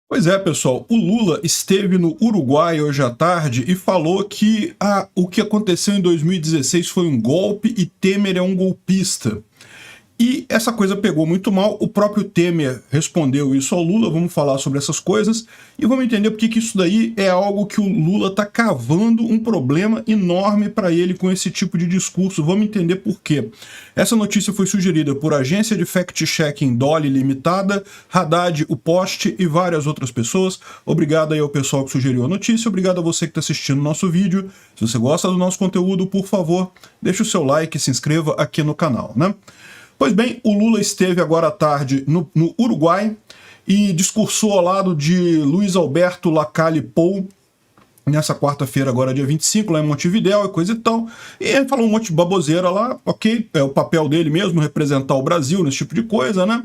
Pois é, pessoal, o Lula esteve no Uruguai hoje à tarde e falou que o que aconteceu em 2016 foi um golpe e Temer é um golpista. E essa coisa pegou muito mal, o próprio Temer respondeu isso ao Lula, vamos falar sobre essas coisas e vamos entender porque que isso daí é algo que o Lula está cavando um problema enorme para ele com esse tipo de discurso, vamos entender por quê. Essa notícia foi sugerida por agência de fact-checking Dolly Limitada, Haddad, o Post e várias outras pessoas. Obrigado aí ao pessoal que sugeriu a notícia, obrigado a você que está assistindo o nosso vídeo. Se você gosta do nosso conteúdo, por favor, deixe o seu like e se inscreva aqui no canal, né? Pois bem, o Lula esteve agora à tarde no Uruguai e discursou ao lado de Luiz Alberto Lacalle Pou, nessa quarta-feira, agora dia 25, lá em Montevidéu e coisa e tal. E ele falou um monte de baboseira lá, ok, é o papel dele mesmo, representar o Brasil nesse tipo de coisa, né?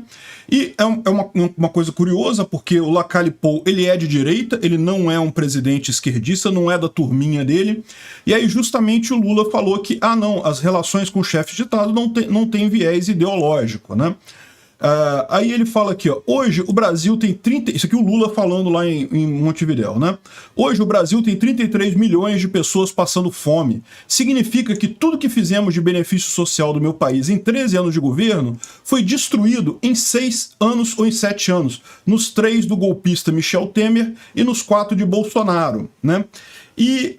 E é uma coisa curiosa, porque o Lacalle Pou, ele é de direita, ele não é um presidente esquerdista, não é da turminha dele. E aí justamente o Lula falou que, não, as relações com o chefe de Estado não tem viés ideológico, né? Aí ele fala aqui, ó, hoje o Brasil tem 30... Isso aqui o Lula falando lá em Montevidéu, né? Hoje o Brasil tem 33 milhões de pessoas passando fome. Significa que tudo que fizemos de benefício social do meu país em 13 anos de governo foi destruído em 6 anos ou em 7 anos. Nos 3 do golpista Michel Temer e nos 4 de Bolsonaro, né? E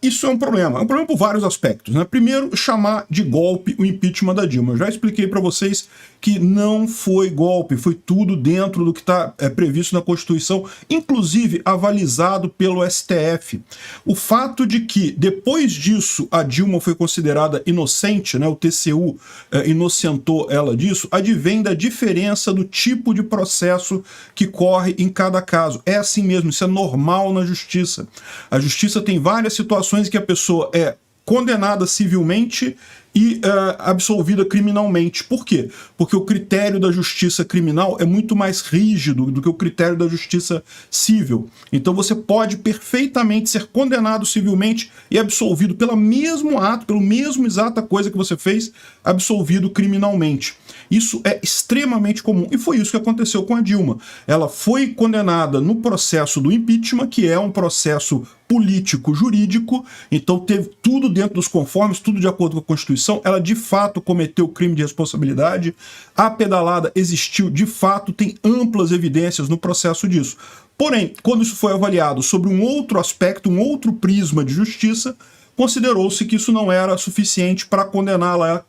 isso é um problema por vários aspectos, né? Primeiro, chamar de golpe o impeachment da Dilma. Eu já expliquei para vocês que não foi golpe, foi tudo dentro do que está previsto na Constituição, inclusive avalizado pelo STF. O fato de que, depois disso, a Dilma foi considerada inocente, né? O TCU inocentou ela disso, advém da diferença do tipo de processo que corre em cada caso. É assim mesmo, isso é normal na justiça. A justiça tem várias situações em que a pessoa é condenada civilmente e absolvida criminalmente. Por quê? Porque o critério da justiça criminal é muito mais rígido do que o critério da justiça civil. Então você pode perfeitamente ser condenado civilmente e absolvido pelo mesmo ato, pelo mesmo exata coisa que você fez, absolvido criminalmente. Isso é extremamente comum, e foi isso que aconteceu com a Dilma. Ela foi condenada no processo do impeachment, que é um processo político-jurídico, então teve tudo dentro dos conformes, tudo de acordo com a Constituição, ela de fato cometeu crime de responsabilidade, a pedalada existiu, de fato tem amplas evidências no processo disso. Porém, quando isso foi avaliado sobre um outro aspecto, um outro prisma de justiça, considerou-se que isso não era suficiente para condená-la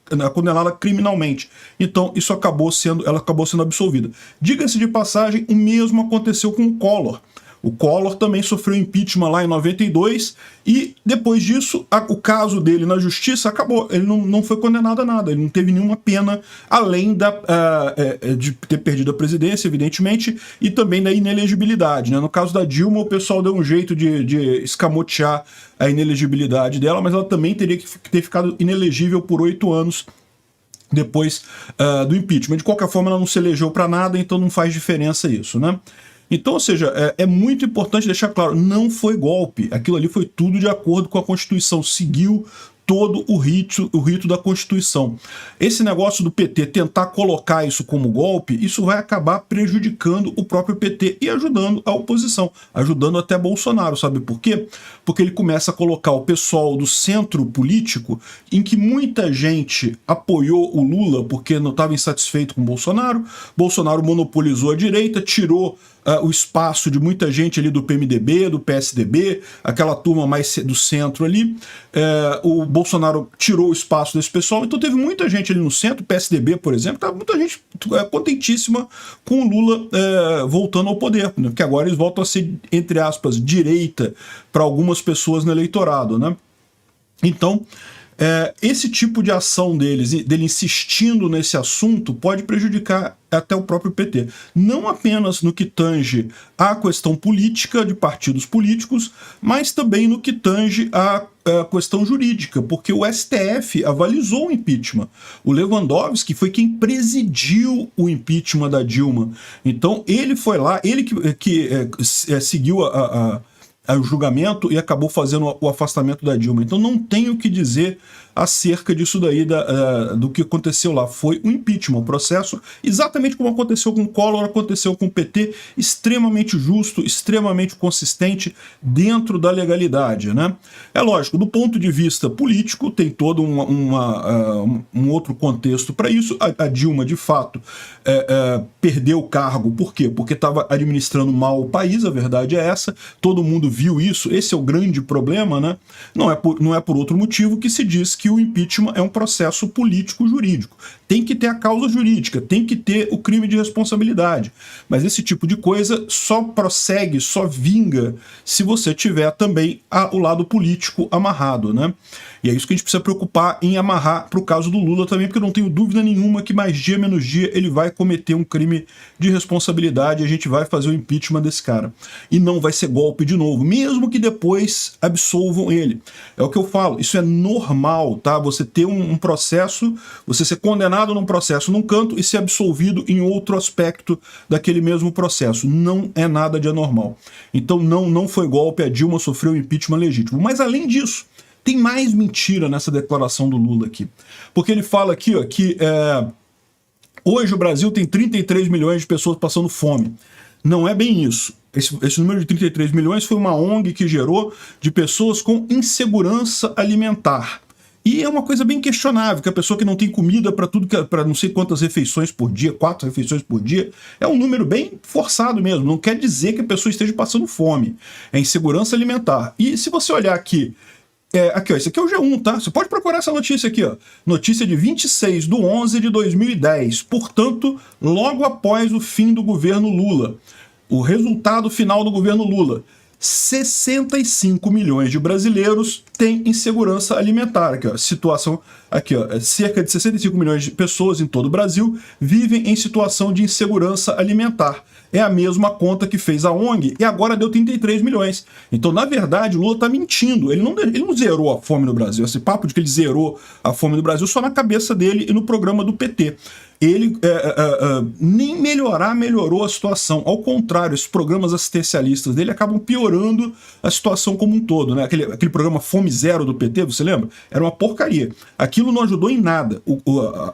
criminalmente. Então, ela acabou sendo absolvida. Diga-se de passagem, o mesmo aconteceu com o Collor. O Collor também sofreu impeachment lá em 92 e depois disso o caso dele na justiça acabou. Ele não foi condenado a nada, ele não teve nenhuma pena além de ter perdido a presidência, evidentemente, e também da inelegibilidade, né? No caso da Dilma, o pessoal deu um jeito de escamotear a inelegibilidade dela, mas ela também teria que ter ficado inelegível por 8 anos depois do impeachment. De qualquer forma, ela não se elegeu para nada, então não faz diferença isso, né? Então, ou seja, é muito importante deixar claro, não foi golpe, aquilo ali foi tudo de acordo com a Constituição, seguiu todo o rito da Constituição. Esse negócio do PT tentar colocar isso como golpe, isso vai acabar prejudicando o próprio PT e ajudando a oposição, ajudando até Bolsonaro, sabe por quê? Porque ele começa a colocar o pessoal do centro político, em que muita gente apoiou o Lula porque não estava insatisfeito com Bolsonaro, Bolsonaro monopolizou a direita, tirou o espaço de muita gente ali do PMDB, do PSDB, aquela turma mais do centro ali, o Bolsonaro tirou o espaço desse pessoal, então teve muita gente ali no centro, PSDB, por exemplo, tava muita gente contentíssima com o Lula voltando ao poder, né? Porque agora eles voltam a ser, entre aspas, direita para algumas pessoas no eleitorado, né? Então, esse tipo de ação dele insistindo nesse assunto pode prejudicar até o próprio PT. Não apenas no que tange à questão política de partidos políticos, mas também no que tange à questão jurídica, porque o STF avalizou o impeachment. O Lewandowski foi quem presidiu o impeachment da Dilma. Então ele foi lá, ele que seguiu o julgamento e acabou fazendo o afastamento da Dilma. Então não tem o que dizer acerca disso daí, do que aconteceu lá. Foi um impeachment, um processo exatamente como aconteceu com o Collor, aconteceu com o PT, extremamente justo, extremamente consistente dentro da legalidade, né? É lógico, do ponto de vista político, tem todo um outro contexto para isso. A Dilma, de fato, perdeu o cargo. Por quê? Porque estava administrando mal o país, a verdade é essa, todo mundo viu isso, esse é o grande problema, né? Não é por outro motivo que se diz que o impeachment é um processo político-jurídico. Tem que ter a causa jurídica, tem que ter o crime de responsabilidade. Mas esse tipo de coisa só prossegue, só vinga, se você tiver também o lado político amarrado, né? E é isso que a gente precisa preocupar em amarrar para o caso do Lula também, porque eu não tenho dúvida nenhuma que mais dia menos dia ele vai cometer um crime de responsabilidade e a gente vai fazer o impeachment desse cara. E não vai ser golpe de novo, mesmo que depois absolvam ele. É o que eu falo, isso é normal, tá? Você ter um processo, você ser condenado num processo num canto e ser absolvido em outro aspecto daquele mesmo processo. Não é nada de anormal. Então não foi golpe, a Dilma sofreu impeachment legítimo. Mas além disso, tem mais mentira nessa declaração do Lula aqui. Porque ele fala aqui, ó, que hoje o Brasil tem 33 milhões de pessoas passando fome. Não é bem isso. Esse número de 33 milhões foi uma ONG que gerou de pessoas com insegurança alimentar. E é uma coisa bem questionável, que a pessoa que não tem comida para não sei quantas refeições por dia, 4 refeições por dia, é um número bem forçado mesmo. Não quer dizer que a pessoa esteja passando fome. É insegurança alimentar. E se você olhar aqui, aqui, ó, esse aqui é o G1, tá? Você pode procurar essa notícia aqui, ó. Notícia de 26/11/2010. Portanto, logo após o fim do governo Lula. O resultado final do governo Lula. 65 milhões de brasileiros têm insegurança alimentar. Aqui, ó, situação, aqui, ó, cerca de 65 milhões de pessoas em todo o Brasil vivem em situação de insegurança alimentar. É a mesma conta que fez a ONG e agora deu 33 milhões. Então, na verdade, o Lula está mentindo. Ele não zerou a fome no Brasil. Esse papo de que ele zerou a fome no Brasil só na cabeça dele e no programa do PT. Ele nem melhorou a situação. Ao contrário, esses programas assistencialistas dele acabam piorando a situação como um todo, né? Aquele programa Fome Zero do PT, você lembra? Era uma porcaria. Aquilo não ajudou em nada.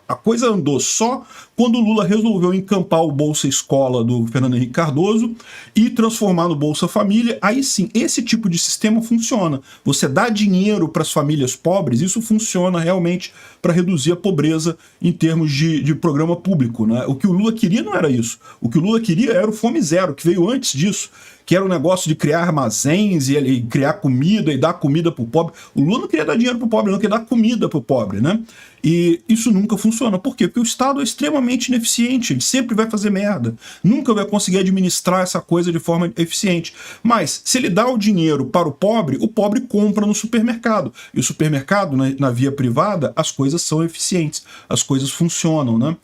A coisa andou só quando o Lula resolveu encampar o Bolsa Escola do Fernando Henrique Cardoso e transformar no Bolsa Família. Aí sim, esse tipo de sistema funciona. Você dá dinheiro para as famílias pobres, isso funciona realmente para reduzir a pobreza em termos de programa público, né? O que o Lula queria não era isso. O que o Lula queria era o Fome Zero, que veio antes disso, que era um negócio de criar armazéns e criar comida e dar comida pro pobre. O Lula não queria dar dinheiro pro pobre, não queria dar comida pro pobre, né? E isso nunca funciona. Por quê? Porque o Estado é extremamente ineficiente, ele sempre vai fazer merda, nunca vai conseguir administrar essa coisa de forma eficiente. Mas, se ele dá o dinheiro para o pobre compra no supermercado. E o supermercado, na via privada, as coisas são eficientes, as coisas funcionam, né?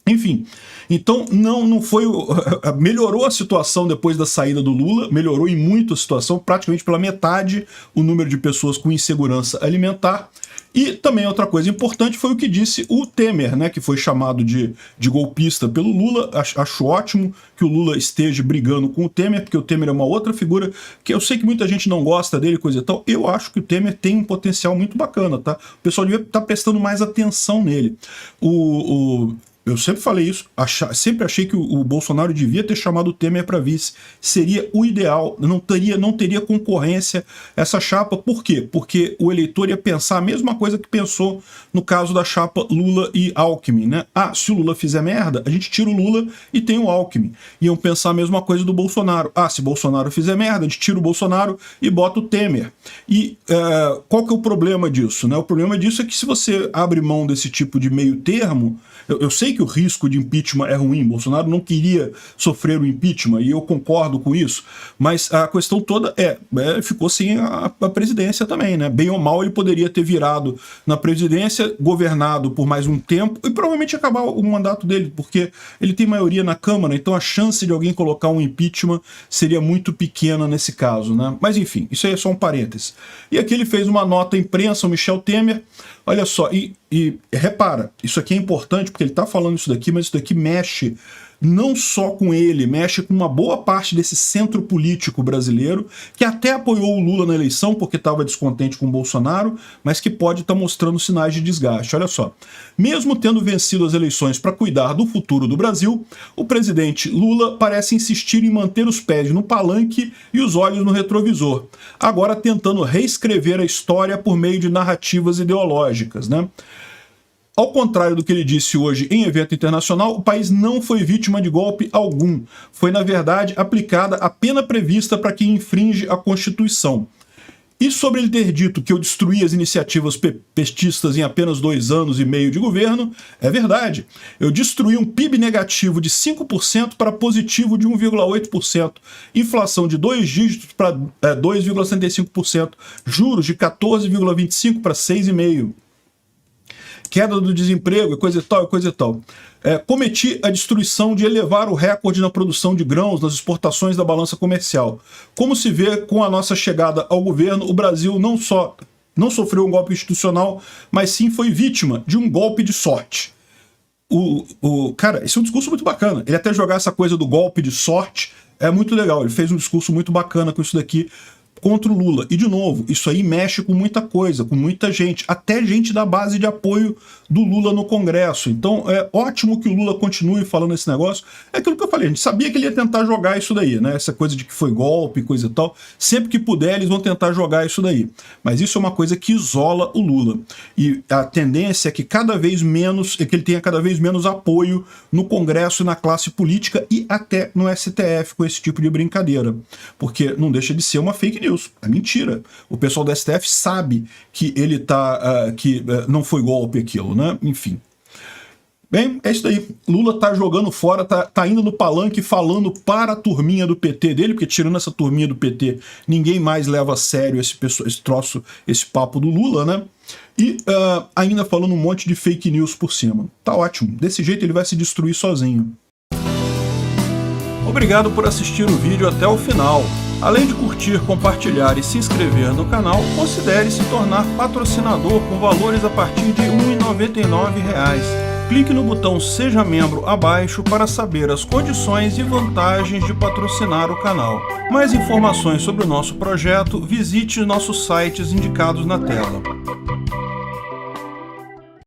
Enfim, então não foi... melhorou a situação depois da saída do Lula, melhorou em muito a situação, praticamente pela metade o número de pessoas com insegurança alimentar. E também outra coisa importante foi o que disse o Temer, né, que foi chamado de golpista pelo Lula. Acho ótimo que o Lula esteja brigando com o Temer, porque o Temer é uma outra figura que eu sei que muita gente não gosta dele, coisa e tal. Eu acho que o Temer tem um potencial muito bacana, tá? O pessoal devia estar prestando mais atenção nele. Eu sempre falei isso, sempre achei que o Bolsonaro devia ter chamado o Temer para vice. Seria o ideal, não teria concorrência essa chapa. Por quê? Porque o eleitor ia pensar a mesma coisa que pensou no caso da chapa Lula e Alckmin, né? Ah, se o Lula fizer merda, a gente tira o Lula e tem o Alckmin. Iam pensar a mesma coisa do Bolsonaro. Ah, se Bolsonaro fizer merda, a gente tira o Bolsonaro e bota o Temer. E qual que é o problema disso, né? O problema disso é que se você abre mão desse tipo de meio termo, eu sei que o risco de impeachment é ruim, Bolsonaro não queria sofrer o impeachment, e eu concordo com isso, mas a questão toda ficou sem a presidência também, né? Bem ou mal ele poderia ter virado na presidência, governado por mais um tempo, e provavelmente acabar o mandato dele, porque ele tem maioria na Câmara, então a chance de alguém colocar um impeachment seria muito pequena nesse caso, né? Mas enfim, isso aí é só um parênteses. E aqui ele fez uma nota à imprensa, o Michel Temer, olha só, e repara, isso aqui é importante porque ele está falando isso daqui, mas isso daqui mexe não só com ele, mexe com uma boa parte desse centro político brasileiro, que até apoiou o Lula na eleição porque estava descontente com o Bolsonaro, mas que pode estar mostrando sinais de desgaste. Olha só, mesmo tendo vencido as eleições para cuidar do futuro do Brasil, o presidente Lula parece insistir em manter os pés no palanque e os olhos no retrovisor, agora tentando reescrever a história por meio de narrativas ideológicas, né? Ao contrário do que ele disse hoje em evento internacional, o país não foi vítima de golpe algum. Foi, na verdade, aplicada a pena prevista para quem infringe a Constituição. E sobre ele ter dito que eu destruí as iniciativas petistas em apenas 2 anos e meio de governo, é verdade. Eu destruí um PIB negativo de 5% para positivo de 1,8%, inflação de 2 dígitos para 2,75%, juros de 14,25% para 6,5%. Queda do desemprego, coisa e tal, coisa e tal. Cometi a destruição de elevar o recorde na produção de grãos nas exportações da balança comercial. Como se vê com a nossa chegada ao governo, o Brasil não só não sofreu um golpe institucional, mas sim foi vítima de um golpe de sorte. Cara, esse é um discurso muito bacana. Ele até jogar essa coisa do golpe de sorte é muito legal. Ele fez um discurso muito bacana com isso daqui, contra o Lula. E, de novo, isso aí mexe com muita coisa, com muita gente, até gente da base de apoio do Lula no Congresso. Então, é ótimo que o Lula continue falando esse negócio. É aquilo que eu falei, a gente sabia que ele ia tentar jogar isso daí, né? Essa coisa de que foi golpe, coisa e tal. Sempre que puder, eles vão tentar jogar isso daí. Mas isso é uma coisa que isola o Lula. E a tendência é que ele tenha cada vez menos apoio no Congresso e na classe política e até no STF com esse tipo de brincadeira. Porque não deixa de ser uma fake news. É mentira. O pessoal do STF sabe que ele não foi golpe aquilo, né? Enfim. Bem, é isso aí. Lula tá jogando fora, tá indo no palanque falando para a turminha do PT dele, porque tirando essa turminha do PT, ninguém mais leva a sério esse troço, esse papo do Lula, né? E ainda falando um monte de fake news por cima. Tá ótimo. Desse jeito ele vai se destruir sozinho. Obrigado por assistir o vídeo até o final. Além de curtir, compartilhar e se inscrever no canal, considere se tornar patrocinador com valores a partir de R$ 1,99. Clique no botão Seja Membro abaixo para saber as condições e vantagens de patrocinar o canal. Mais informações sobre o nosso projeto, visite nossos sites indicados na tela.